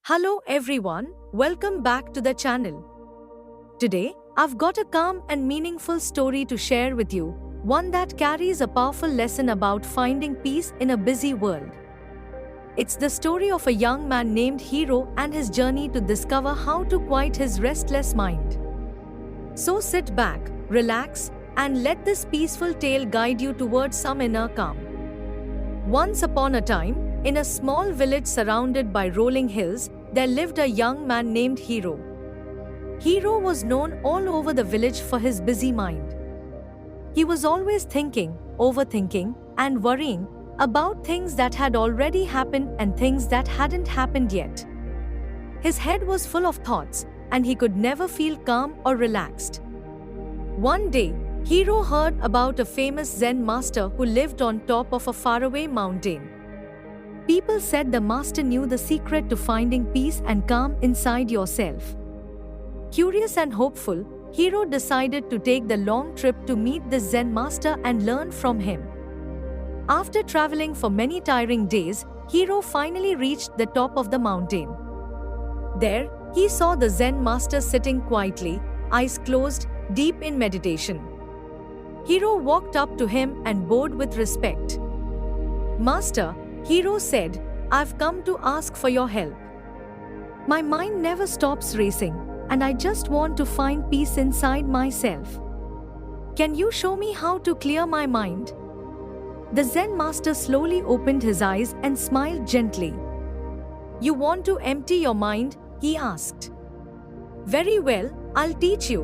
Hello everyone, welcome back to the channel. Today, I've got a calm and meaningful story to share with you, one that carries a powerful lesson about finding peace in a busy world. It's the story of a young man named Hero and his journey to discover how to quiet his restless mind. So sit back, relax, and let this peaceful tale guide you towards some inner calm. Once upon a time, in a small village surrounded by rolling hills, there lived a young man named Hero. Hero was known all over the village for his busy mind. He was always thinking, overthinking, and worrying about things that had already happened and things that hadn't happened yet. His head was full of thoughts, and he could never feel calm or relaxed. One day, Hero heard about a famous Zen master who lived on top of a faraway mountain. People said the master knew the secret to finding peace and calm inside yourself. Curious and hopeful, Hero decided to take the long trip to meet the Zen master and learn from him. After traveling for many tiring days, Hero finally reached the top of the mountain. There, he saw the Zen master sitting quietly, eyes closed, deep in meditation. Hero walked up to him and bowed with respect. "Master," Hero said, "I've come to ask for your help. My mind never stops racing, and I just want to find peace inside myself. Can you show me how to clear my mind?" The Zen master slowly opened his eyes and smiled gently. "You want to empty your mind?" he asked. "Very well, I'll teach you."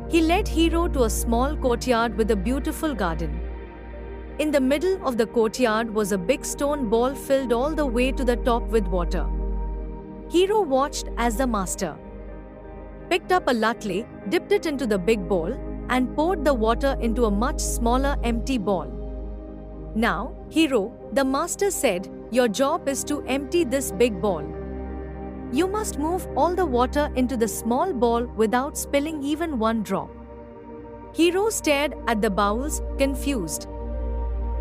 He led Hero to a small courtyard with a beautiful garden. In the middle of the courtyard was a big stone ball filled all the way to the top with water. Hero watched as the master picked up a latte, dipped it into the big bowl, and poured the water into a much smaller empty ball. "Now, Hero," the master said, "your job is to empty this big ball. You must move all the water into the small ball without spilling even one drop." Hero stared at the bowls, confused.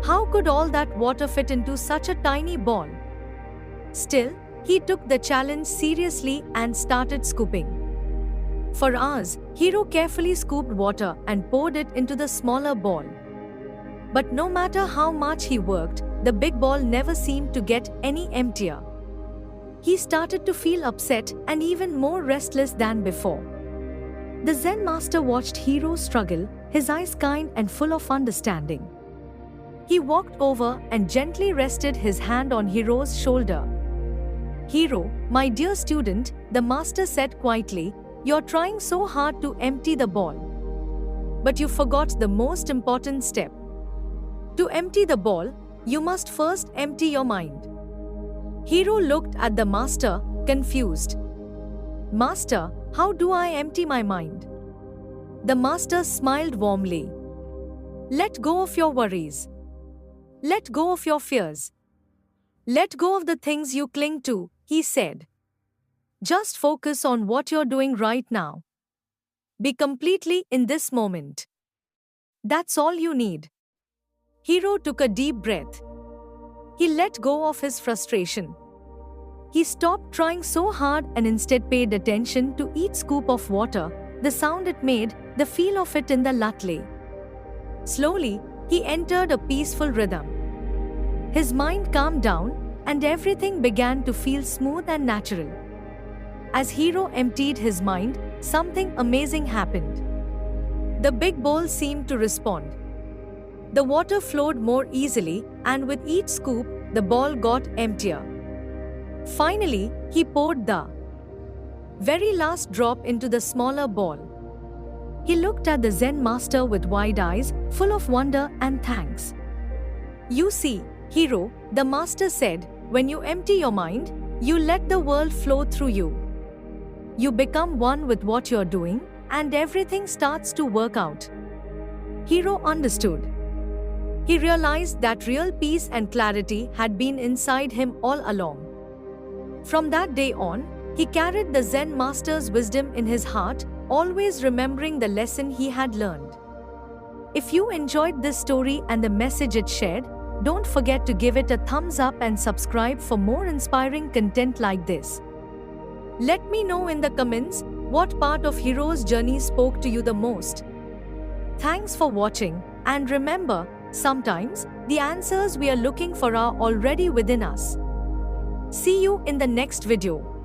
How could all that water fit into such a tiny ball? Still, he took the challenge seriously and started scooping. For hours, Hero carefully scooped water and poured it into the smaller ball. But no matter how much he worked, the big ball never seemed to get any emptier. He started to feel upset and even more restless than before. The Zen master watched Hero struggle, his eyes kind and full of understanding. He walked over and gently rested his hand on Hero's shoulder. "Hero, my dear student," the master said quietly, "you're trying so hard to empty the ball. But you forgot the most important step. To empty the ball, you must first empty your mind." Hero looked at the master, confused. "Master, how do I empty my mind?" The master smiled warmly. "Let go of your worries. Let go of your fears. Let go of the things you cling to," he said. "Just focus on what you're doing right now. Be completely in this moment. That's all you need." Hero took a deep breath. He let go of his frustration. He stopped trying so hard and instead paid attention to each scoop of water, the sound it made, the feel of it in the latte. Slowly, he entered a peaceful rhythm. His mind calmed down, and everything began to feel smooth and natural. As Hero emptied his mind, something amazing happened. The big bowl seemed to respond. The water flowed more easily, and with each scoop, the ball got emptier. Finally, he poured the very last drop into the smaller ball. He looked at the Zen master with wide eyes, full of wonder and thanks. "You see, Hero," the master said, "when you empty your mind, you let the world flow through you. You become one with what you're doing, and everything starts to work out." Hero understood. He realized that real peace and clarity had been inside him all along. From that day on, he carried the Zen master's wisdom in his heart, always remembering the lesson he had learned. If you enjoyed this story and the message it shared, don't forget to give it a thumbs up and subscribe for more inspiring content like this. Let me know in the comments what part of hero's journey spoke to you the most. Thanks for watching, and remember, sometimes the answers we are looking for are already within us. See you in the next video.